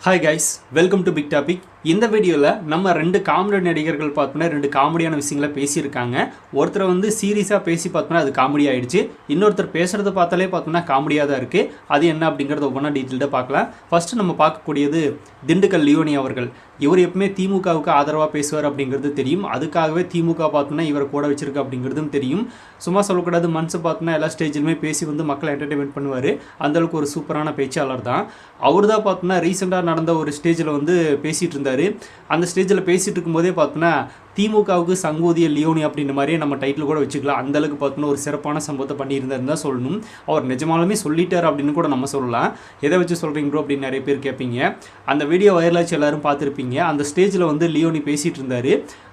Hi guys, welcome to big topic. இந்த வீடியோவில் நம்ம ரெண்டு காமெடி நடிகர்கள் பார்த்தோன்னா ரெண்டு காமெடியான விஷயங்களை பேசியிருக்காங்க. ஒருத்தரை வந்து சீரியஸாக பேசி பார்த்தோன்னா அது காமெடி ஆகிடுச்சு. இன்னொருத்தர் பேசுகிறத பார்த்தாலே பார்த்தோன்னா காமெடியாக தான் இருக்குது. அது என்ன அப்படிங்கிறத ஒவ்வொன்றா டீட்டெயில்டாக பார்க்கலாம். ஃபஸ்ட்டு நம்ம பார்க்கக்கூடியது திண்டுக்கல் லியோனி அவர்கள். இவர் எப்பவுமே திமுகவுக்கு ஆதரவாக பேசுவார் அப்படிங்கிறது தெரியும். அதுக்காகவே திமுக பார்த்தோன்னா இவரை கூட வச்சிருக்கு அப்படிங்கிறதும் தெரியும். சும்மா சொல்லக்கூடாது, மனசு பார்த்தோன்னா எல்லா ஸ்டேஜிலுமே பேசி வந்து மக்களை என்டர்டெயின்மெண்ட் பண்ணுவார். அந்தளவுக்கு ஒரு சூப்பரான பேச்சாளர் தான். அவர் தான் பார்த்தோன்னா ரீசெண்டாக நடந்த ஒரு ஸ்டேஜில் வந்து பேசிகிட்டு இருந்தார். அந்த ஸ்டேஜில் பேசிகிட்டு இருக்கும்போதே பார்த்தோன்னா திமுகவுக்கு சங்கூதிய லியோனி அப்படின்ற மாதிரியே நம்ம டைட்டில் கூட வச்சுக்கலாம். அந்தளவுக்கு பார்த்தோன்னா ஒரு சிறப்பான சம்பவத்தை பண்ணியிருந்தாருன்னு தான் சொல்லணும். அவர் நிஜமாலுமே சொல்லிட்டார் அப்படின்னு கூட நம்ம சொல்லலாம். எதை வச்சு சொல்கிறீங்க ப்ரோ அப்படின்னு நிறைய பேர் கேட்பீங்க. அந்த வீடியோ வைரலாச்சு எல்லாரும் பார்த்துருப்பீங்க. அந்த ஸ்டேஜில் வந்து லியோனி பேசிகிட்டு இருந்தார்.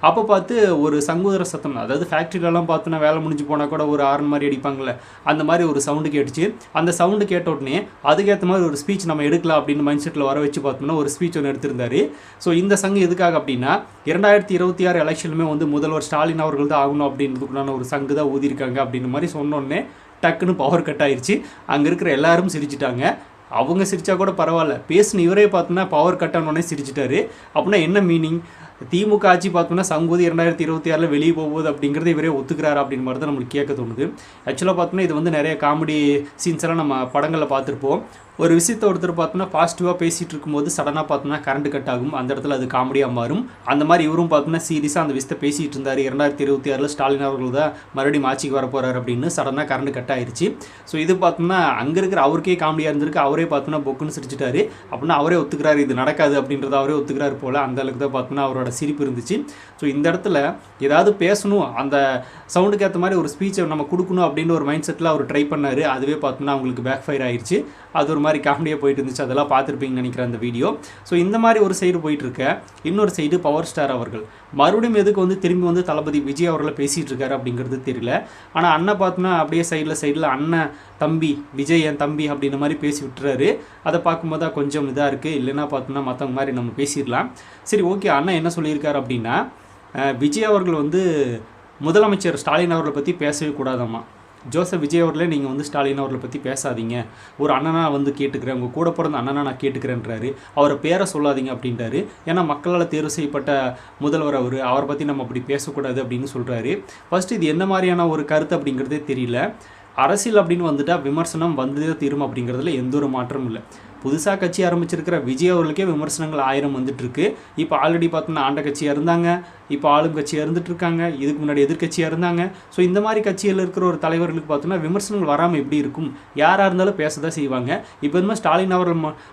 அப்போ பார்த்து ஒரு சங்கூதர சத்தம், அதாவது ஃபேக்ட்ரியிலலாம் பார்த்தோன்னா வேலை முடிஞ்சு போனால் கூட ஒரு ஆரன் மாதிரி அடிப்பாங்கள்ல, அந்த மாதிரி ஒரு சவுண்டு கேட்டுச்சு. அந்த சவுண்டு கேட்ட உடனே அதுக்கேற்ற மாதிரி ஒரு ஸ்பீச் நம்ம எடுக்கலாம் அப்படின்னு மைண்ட் செட்டில் வர வச்சு பார்த்தோம்னா ஒரு ஸ்பீச் ஒன்று எடுத்திருந்தார். ஸோ இந்த சங்கு எதுக்காக அப்படின்னா 2026 எலெக்ஷனுமே வந்து முதல்வர் ஸ்டாலின் அவர்கள் தான் ஆகணும் அப்படின்றதுக்குள்ளான ஒரு சங்கு தான் ஊதியிருக்காங்க அப்படின்ற மாதிரி சொன்னோடனே டக்குன்னு பவர் கட் ஆயிடுச்சு. அங்கே இருக்கிற எல்லாரும் சிரிச்சிட்டாங்க. அவங்க சிரிச்சா கூட பரவாயில்ல, பேசுன இவரே பார்த்தோன்னா பவர் கட் ஆனோடனே சிரிச்சிட்டாரு. அப்படின்னா என்ன மீனிங்? திமுக ஆட்சி பார்த்தோம்னா சங்கூதி 2026 வெளியே போகுது அப்படிங்கிறத இவரே ஒத்துக்கிறாரு அப்படின்னு மாதிரி தான் நம்மளுக்கு கேட்க தோணுது. ஆக்சுவலாக பார்த்தோன்னா இது வந்து நிறைய காமெடி சீன்ஸ் எல்லாம் நம்ம படங்களில் பார்த்துருப்போம். ஒரு விஷயத்தை ஒருத்தர் பார்த்தோன்னா பாசிட்டிவாக பேசிகிட்டு இருக்கும்போது சடனாக பார்த்தோன்னா கரண்ட் கட் ஆகும். அந்த இடத்துல அது காமெடியாக மாறும். அந்த மாதிரி இவரும் பார்த்தோன்னா சீரியஸாக அந்த விஷயத்தை பேசிகிட்டு இருந்தார். 2026 ஸ்டாலின் அவர்கள் தான் மறுபடியும் ஆட்சிக்கு வர போகிறார் அப்படின்னு சடனாக கரண்ட் கட் ஆயிடுச்சு. ஸோ இது பார்த்தோம்னா அங்கே இருக்கிற அவருக்கே காமெடியாக இருந்திருக்கு. அவரே பார்த்தோன்னா பொக்குன்னு சிரிச்சிட்டாரு. அப்படின்னா அவரே ஒத்துக்கிறாரு இது நடக்காது அப்படின்றத அவரே ஒத்துக்கிறாரு போல். அந்த அளவுக்கு தான் பார்த்தோன்னா அவரோட சிரிப்பு இருந்துச்சு. ஸோ இந்த இடத்துல ஏதாவது பேசணும், அந்த சவுண்டுக்கு ஏற்ற மாதிரி ஒரு ஸ்பீச்சை நம்ம கொடுக்கணும் அப்படின்னு ஒரு மைண்ட் செட்டில் அவர் ட்ரை பண்ணார். அதுவே பார்த்தோன்னா அவங்களுக்கு பேக் ஃபயர் ஆயிடுச்சு. அது ஒரு மாதிரி காமெடியாக போயிட்டு இருந்துச்சு. அதெல்லாம் பார்த்துருப்பீங்கன்னு நினைக்கிறேன் அந்த வீடியோ. ஸோ இந்த மாதிரி ஒரு சைடு போயிட்டுருக்க, இன்னொரு சைடு பவர் ஸ்டார் அவர்கள் மறுபடியும் எதுக்கு வந்து திரும்பி வந்து தளபதி விஜய் அவர்களை பேசிகிட்டு இருக்காரு அப்படிங்கிறது தெரியல. ஆனால் அண்ணன் பார்த்தோன்னா அப்படியே சைடில் அண்ணன் தம்பி விஜய் என் தம்பி அப்படின்ற மாதிரி பேசி விட்டுறாரு. அதை பார்க்கும்போது தான் கொஞ்சம் இதாக இருக்குது. இல்லைன்னா பார்த்தோன்னா மற்றவங்க மாதிரி நம்ம பேசிடலாம். சரி, ஓகே. அண்ணன் என்ன சொல்லியிருக்காரு அப்படின்னா, விஜய் அவர்கள் வந்து முதலமைச்சர் ஸ்டாலின் அவர்களை பற்றி பேசவே கூடாதாம்மா. ஜோசப் விஜய் அவர்களே நீங்கள் வந்து ஸ்டாலின் அவர்களை பற்றி பேசாதீங்க, ஒரு அண்ணனா வந்து கேட்டுக்கிறேன், உங்கள் கூட பிறந்த அண்ணனா நான் கேட்டுக்கிறேன்றாரு. அவரை பேரை சொல்லாதீங்க அப்படின்றாரு. ஏன்னா மக்களால் தேர்வு செய்யப்பட்ட முதல்வர் அவரை பற்றி நம்ம அப்படி பேசக்கூடாது அப்படின்னு சொல்கிறாரு. ஃபஸ்ட்டு இது என்ன மாதிரியான ஒரு கருத்து அப்படிங்கிறதே தெரியல. அரசியல் அப்படின்னு வந்துட்டால் விமர்சனம் வந்ததே தீரும் அப்படிங்கிறதுல எந்த ஒரு மாற்றமும் இல்லை. புதுசாக கட்சி ஆரம்பிச்சிருக்கிற விஜய் அவர்களுக்கே விமர்சனங்கள் 1000 வந்துட்டுருக்கு. இப்போ ஆல்ரெடி பார்த்தோன்னா ஆண்ட கட்சியாக இருந்தாங்க, இப்போ ஆளும் கட்சியாக இருந்துகிட்ருக்காங்க, இதுக்கு முன்னாடி எதிர்கட்சியாக இருந்தாங்க. ஸோ இந்த மாதிரி கட்சியில் இருக்கிற ஒரு தலைவர்களுக்கு பார்த்தோன்னா விமர்சனங்கள் வராமல் எப்படி இருக்கும்? யாராக இருந்தாலும் பேச தான் செய்வாங்க. இப்போ இதுமாதிரி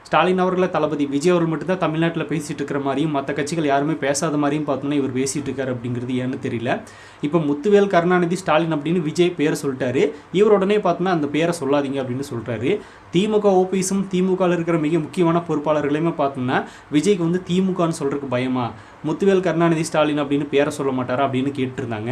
ஸ்டாலின் அவர்களை தளபதி விஜய் அவர்கள் மட்டும்தான் தமிழ்நாட்டில் பேசிகிட்டு இருக்கிற மாதிரியும் மற்ற கட்சிகள் யாருமே பேசாத மாதிரியும் பார்த்தோன்னா இவர் பேசிகிட்டு இருக்காரு அப்படிங்கிறது ஏன்னு தெரியல. இப்போ முத்துவேல் கருணாநிதி ஸ்டாலின் அப்படின்னு விஜய் பேரை சொல்லிட்டாரு. இவர் உடனே பார்த்தோன்னா அந்த பேரை சொல்லாதீங்க அப்படின்னு சொல்கிறாரு. திமுக ஓபிஎஸும் திமுகவில் இருக்கிற மிக முக்கியமான பொறுப்பாளர்களையுமே பார்த்தோம்னா விஜய்க்கு வந்து திமுகன்னு சொல்கிறதுக்கு பயமா, முத்துவேல் கருணாநிதி ஸ்டாலின் அப்படின்னு பேரை சொல்ல மாட்டாரா அப்படின்னு கேட்டுருந்தாங்க.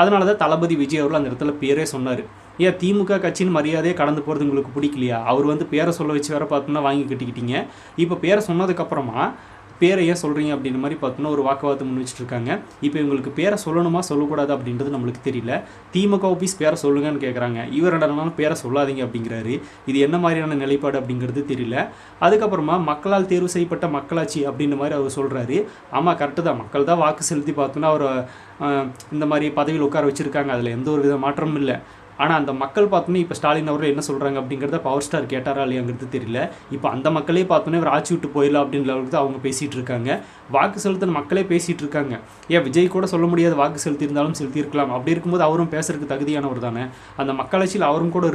அதனால தான் தளபதி விஜய் அவர்கள் அந்த இடத்துல பேரே சொன்னார். ஏன் திமுக கட்சின்னு மரியாதையே கடந்து போகிறது உங்களுக்கு பிடிக்கலையா? அவர் வந்து பேரை சொல்ல வச்சு வேறு பார்த்தோம்னா வாங்கி கட்டிக்கிட்டீங்க. இப்போ பேரை சொன்னதுக்கப்புறமா பேரை ஏன் சொல்கிறீங்க அப்படின்ற மாதிரி பார்த்தோன்னா ஒரு வாக்குவாதம் முன் வச்சுட்ருக்காங்க. இப்போ இவங்களுக்கு பேரை சொல்லணுமா சொல்லக்கூடாது அப்படின்றது நம்மளுக்கு தெரியல. திமுக ஆஃபீஸ் பேரை சொல்லுங்கன்னு கேட்குறாங்க. இவர் என்னன்னாலும் பேரை சொல்லாதீங்க அப்படிங்கிறாரு. இது என்ன மாதிரியான நிலைப்பாடு அப்படிங்கிறது தெரியல. அதுக்கப்புறமா மக்களால் தேர்வு செய்யப்பட்ட மக்களாட்சி அப்படின்ற மாதிரி அவர் சொல்கிறாரு. ஆமாம், கரெக்டு தான். மக்கள் தான் வாக்கு செலுத்தி பார்த்தோன்னா அவர் இந்த மாதிரி பதவியில் உட்கார வச்சுருக்காங்க. அதில் எந்த ஒரு வித மாற்றமும் இல்லை. ஆனால் அந்த மக்கள் பார்த்தோன்னே இப்போ ஸ்டாலின் அவர்கள் என்ன சொல்கிறாங்க அப்படிங்கிறத பவர் ஸ்டார் கேட்டாரா இல்லையாங்கிறது தெரியல. இப்போ அந்த மக்களே பார்த்தோன்னே இவர் ஆட்சி விட்டு போயிடலாம் அப்படின்ற அளவுக்கு தான் அவங்க பேசிகிட்டு இருக்காங்க. வாக்கு செலுத்தின மக்களே பேசிகிட்டு இருக்காங்க. ஏன் விஜய் கூட சொல்ல முடியாது, வாக்கு செலுத்தியிருந்தாலும் செலுத்தியிருக்கலாம். அப்படி இருக்கும்போது அவரும் பேசுறதுக்கு தகுதியானவர் தானே. அந்த மக்களாட்சியில் அவரும் கூட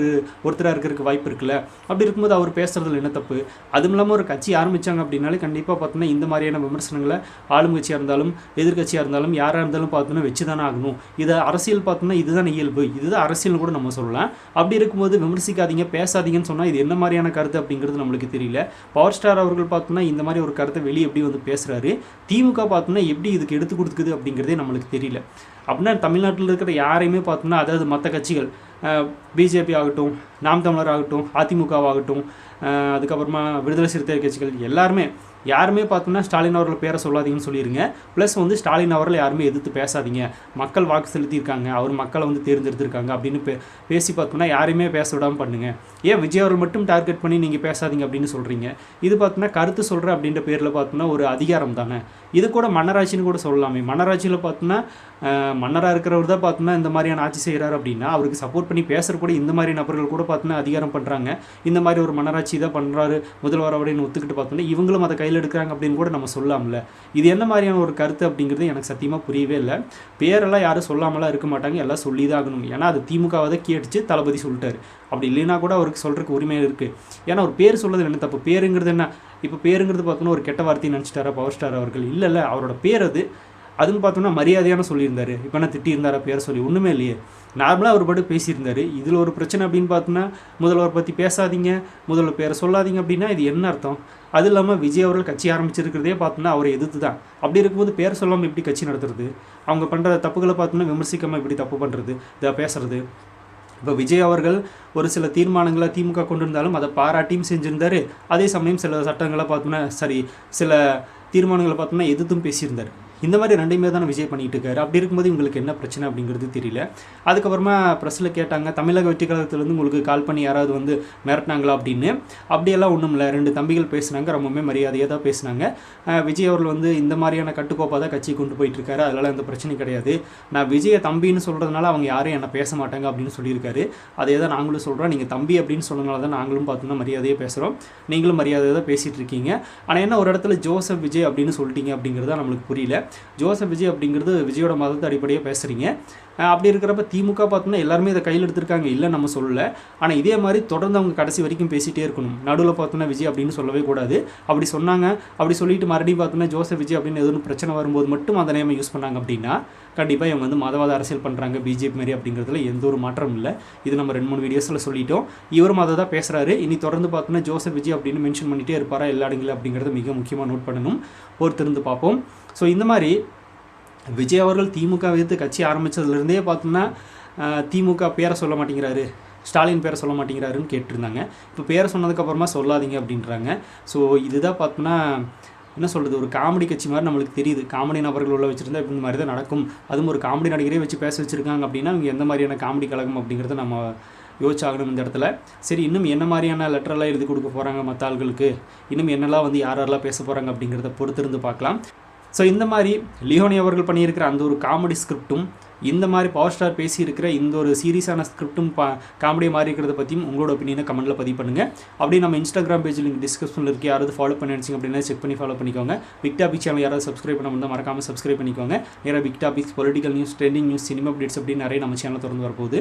ஒருத்தராக இருக்கிறதுக்கு வாய்ப்பு இருக்குல்ல. அப்படி இருக்கும்போது அவர் பேசுறதுல என்ன தப்பு? அதுவும் இல்லாமல் ஒரு கட்சி ஆரம்பித்தாங்க அப்படின்னாலே கண்டிப்பாக பார்த்தோன்னா இந்த மாதிரியான விமர்சனங்களை ஆளும் கட்சியாக இருந்தாலும் எதிர்கட்சியாக இருந்தாலும் யாராக இருந்தாலும் பார்த்தோன்னா வச்சு தானே ஆகணும். இதை அரசியல் பார்த்தோன்னா இதுதான் இயல்பு, இதுதான் அரசியல் கூட நம்ம சொல்லலாம். அப்படி இருக்கும்போது விமர்சிக்காதீங்க, பேசாதீங்கன்னு சொன்னால் இது என்ன மாதிரியான கருத்து அப்படிங்கிறது நம்மளுக்கு தெரியல. பவர் ஸ்டார் அவர்கள் பார்த்தோன்னா இந்த மாதிரி ஒரு கருத்தை வெளியே எப்படி வந்து பேசுகிறாரு, திமுக பார்த்தோன்னா எப்படி இதுக்கு எடுத்து கொடுக்குது அப்படிங்கிறதே நம்மளுக்கு தெரியல. அப்படின்னா தமிழ்நாட்டில் இருக்கிற யாரையுமே பார்த்தோன்னா, அதாவது மற்ற கட்சிகள் பிஜேபி ஆகட்டும், நாம் தமிழர் ஆகட்டும், அதிமுகவாகட்டும், அதுக்கப்புறமா விடுதலை சிறுத்தை கட்சிகள் எல்லாருமே யாருமே பார்த்தோம்னா ஸ்டாலின் அவர்கள் பேரை சொல்லாதீங்கன்னு சொல்லிடுங்க. ப்ளஸ் வந்து ஸ்டாலின் அவர்கள் யாருமே எதிர்த்து பேசாதீங்க, மக்கள் வாக்கு செலுத்தியிருக்காங்க, அவர் மக்களை வந்து தேர்ந்தெடுத்திருக்காங்க அப்படின்னு பேசி பார்த்தோம்னா யாரையுமே பேச விடாமல் பண்ணுங்கள். ஏன் விஜய் அவர்கள் மட்டும் டார்கெட் பண்ணி நீங்கள் பேசாதீங்க அப்படின்னு சொல்கிறீங்க? இது பார்த்தோம்னா கருத்து சொல்கிற அப்படின்ற பேரில் பார்த்தோம்னா ஒரு அதிகாரம் தானே. இது கூட மன்னராட்சின்னு கூட சொல்லலாமே. மன்னராட்சியில் பார்த்தோம்னா மன்னராக இருக்கிறவர் தான் பார்த்தோம்னா இந்த மாதிரியான ஆட்சி செய்கிறார் அப்படின்னா அவருக்கு சப்போர்ட் பண்ணி பேசுகிற கூட இந்த மாதிரி நபர்கள் கூட பார்த்தோம்னா அதிகாரம் பண்ணுறாங்க. இந்த மாதிரி ஒரு மன்னராட்சி தான் பண்ணுறாரு முதல்வர் அப்படின்னு ஒத்துக்கிட்டு பார்த்தோம்னா இவங்களும் அதை கையில் எடுக்கிறாங்க அப்படின்னு கூட நம்ம சொல்லாமல. இது என்ன மாதிரியான ஒரு கருத்து அப்படிங்கிறது எனக்கு சத்தியமாக புரியவே இல்லை. பேரெல்லாம் யாரும் சொல்லாமலாம் இருக்க மாட்டாங்க, எல்லாம் சொல்லி தான் ஆகணும். ஏன்னா அது திமுகவை தான் கேட்டுச்சு, தளபதி சொல்லிட்டாரு. அப்படி இல்லைன்னா கூட அவருக்கு சொல்கிறதுக்கு உரிமை இருக்குது. ஏன்னா ஒரு பேர் சொல்கிறது என்ன தப்பு? பேருங்கிறது என்ன? இப்போ பேருங்கிறது பார்த்தோன்னா ஒரு கெட்ட வார்த்தையை நினச்சிட்டாரா பவர் ஸ்டார் அவர்கள்? இல்லை, அவரோட பேர் அதுன்னு பார்த்தோம்னா மரியாதையான சொல்லியிருந்தாரு. இப்போ என்ன திட்டியிருந்தாரா பேரை சொல்லி? ஒன்றுமே இல்லையே, நார்மலாக அவர் பாட்டு பேசியிருந்தார். இதில் ஒரு பிரச்சனை அப்படின்னு பார்த்தோன்னா முதல்வர் பற்றி பேசாதீங்க, முதல்வர் பேரை சொல்லாதீங்க அப்படின்னா இது என்ன அர்த்தம்? அது இல்லாமல் விஜய் அவர்கள் கட்சி ஆரம்பிச்சிருக்கிறதே பார்த்தோன்னா அவரை எதிர்த்து தான். அப்படி இருக்கும்போது பேர் சொல்லாமல் எப்படி கட்சி நடத்துறது? அவங்க பண்ணுற தப்புகளை பார்த்தோன்னா விமர்சிக்காமல் எப்படி தப்பு பண்ணுறது, இதை பேசுறது? இப்போ விஜய் அவர்கள் ஒரு சில தீர்மானங்களை திமுக கொண்டு இருந்தாலும் அதை பாராட்டியும் செஞ்சுருந்தார். அதே சமயம் சில சட்டங்களை பார்த்தோன்னா சில தீர்மானங்களை பார்த்தோம்னா எதிர்த்தும் பேசியிருந்தார். இந்த மாதிரி ரெண்டையுமே தானே விஜய் பண்ணிகிட்டு இருக்காரு. அப்படி இருக்கும்போது இவங்களுக்கு என்ன பிரச்சனை அப்படிங்கிறது தெரியல. அதுக்கப்புறமா ப்ரெஸ்ஸில் கேட்டாங்க, தமிழக வெற்றி கழகத்துலேருந்து உங்களுக்கு கால் பண்ணி யாராவது வந்து மிரட்டினாங்களா அப்படின்னு. அப்படியெல்லாம் ஒன்றும் இல்லை, 2 தம்பிகள் பேசுனாங்க, ரொம்பவுமே மரியாதையாக தான் பேசுனாங்க. விஜய் அவர்கள் வந்து இந்த மாதிரியான கட்டுக்கோப்பாக தான் கட்சியை கொண்டு போயிட்டுருக்காரு, அதனால் எந்த பிரச்சனையும் கிடையாது. நான் விஜயை தம்பின்னு சொல்கிறதுனால அவங்க யாரும் என்னை பேச மாட்டாங்க அப்படின்னு சொல்லியிருக்காரு. அதே தான் நாங்களும் சொல்கிறோம். நீங்கள் தம்பி அப்படின்னு சொன்னதுனால தான் நாங்களும் பார்த்தோம்னா மரியாதையாக பேசுகிறோம், நீங்களும் மரியாதையாக தான் பேசிகிட்டு இருக்கீங்க. ஆனால் என்ன ஒரு இடத்துல ஜோசப் விஜய் அப்படின்னு சொல்லிட்டீங்க அப்படிங்கிறது தான் நம்மளுக்கு புரியல. ஜோசப் விஜய் அப்படிங்கிறது விஜயோட மதத்தை அடிப்படையாக பேசுகிறீங்க. அப்படி இருக்கிறப்ப திமுக பார்த்தோம்னா எல்லாருமே இதை கையில் எடுத்திருக்காங்க, இல்லை நம்ம சொல்லலை. ஆனால் இதே மாதிரி தொடர்ந்து அவங்க கடைசி வரைக்கும் பேசிகிட்டே இருக்கணும். நடுவில் பார்த்தோன்னா விஜய் அப்படின்னு சொல்லவே கூடாது. அப்படி சொன்னாங்க, அப்படி சொல்லிட்டு மறுபடியும் பார்த்தோன்னா ஜோசப் விஜய் அப்படின்னு எதுவும் பிரச்சனை வரும்போது மட்டும் அந்த நேமை யூஸ் பண்ணாங்க அப்படின்னா கண்டிப்பாக இவங்க வந்து மதவாத அரசியல் பண்ணுறாங்க, பிஜேபி மாரி அப்படிங்கிறதுல எந்த ஒரு மாற்றம் இல்லை. இது நம்ம 2-3 வீடியோஸில் சொல்லிட்டோம். இவரும் அதை தான் பேசுகிறாரு. இனி தொடர்ந்து பார்த்தோன்னா ஜோசப் விஜய் அப்படின்னு மென்ஷன் பண்ணிகிட்டே இருப்பாரா எல்லா இடங்களும் அப்படிங்கிறத மிக முக்கியமாக நோட் பண்ணணும். பொறுத்திருந்து பார்ப்போம். ஸோ இந்த மாதிரி விஜய் அவர்கள் திமுக எதிர்த்து கட்சி ஆரம்பித்ததுலேருந்தே பார்த்தோம்னா திமுக பேரை சொல்ல மாட்டேங்கிறாரு, ஸ்டாலின் பேரை சொல்ல மாட்டேங்கிறாருன்னு கேட்டிருந்தாங்க. இப்போ பேரை சொன்னதுக்கப்புறமா சொல்லாதீங்க அப்படின்றாங்க. ஸோ இதுதான் பார்த்தோம்னா என்ன சொல்கிறது, ஒரு காமெடி கட்சி மாதிரி நம்மளுக்கு தெரியுது. காமெடி நபர்கள் உள்ள வச்சுருந்தா இந்த மாதிரி தான் நடக்கும். அதுவும் ஒரு காமெடி நடிகரே வச்சு பேச வச்சுருக்காங்க அப்படின்னா அவங்க எந்த மாதிரியான காமெடி கழகம் அப்படிங்கிறத நம்ம யோசிச்சாகணும் இந்த இடத்துல. சரி, இன்னும் என்ன மாதிரியான லெட்டரெல்லாம் எழுதி கொடுக்க போகிறாங்க மற்ற ஆள்களுக்கு, இன்னும் என்னெல்லாம் வந்து யாரெல்லாம் பேச போகிறாங்க அப்படிங்கிறத பொறுத்திருந்து பார்க்கலாம். ஸோ இந்த மாதிரி லியோனி அவர்கள் பண்ணியிருக்கிற அந்த ஒரு காமெடி ஸ்கிரிப்டும், இந்த மாதிரி பவர் ஸ்டார் பேசியிருக்கிற இந்த ஒரு சீரியஸான ஸ்கிரிப்டும் காமெடியாக மாறி இருக்கிறத பற்றியும் உங்களோட ஒப்பீனியனை கமெண்ட்டில் பதிவு பண்ணுங்கள். அப்படியே நம்ம இன்ஸ்டாகிராம் பேஜ் லிங்க் டிஸ்கிரிப்ஷனில் இருக்குது, யாராவது ஃபாலோ பண்ணி நினச்சிங்க அப்படின்னா செக் பண்ணி ஃபாலோ பண்ணிக்கோங்க. பிக் டாபிக் சேனல் யாராவது சப்ஸ்கிரைப் பண்ண முடிந்தால் மறக்காமல் சப்ஸ்கிரைப் பண்ணிக்கோங்க. நேராக big topics, political news, trending news, cinema updates அப்படின்னு நிறைய நம்ம சேனல் திறந்து வரப்போகுது.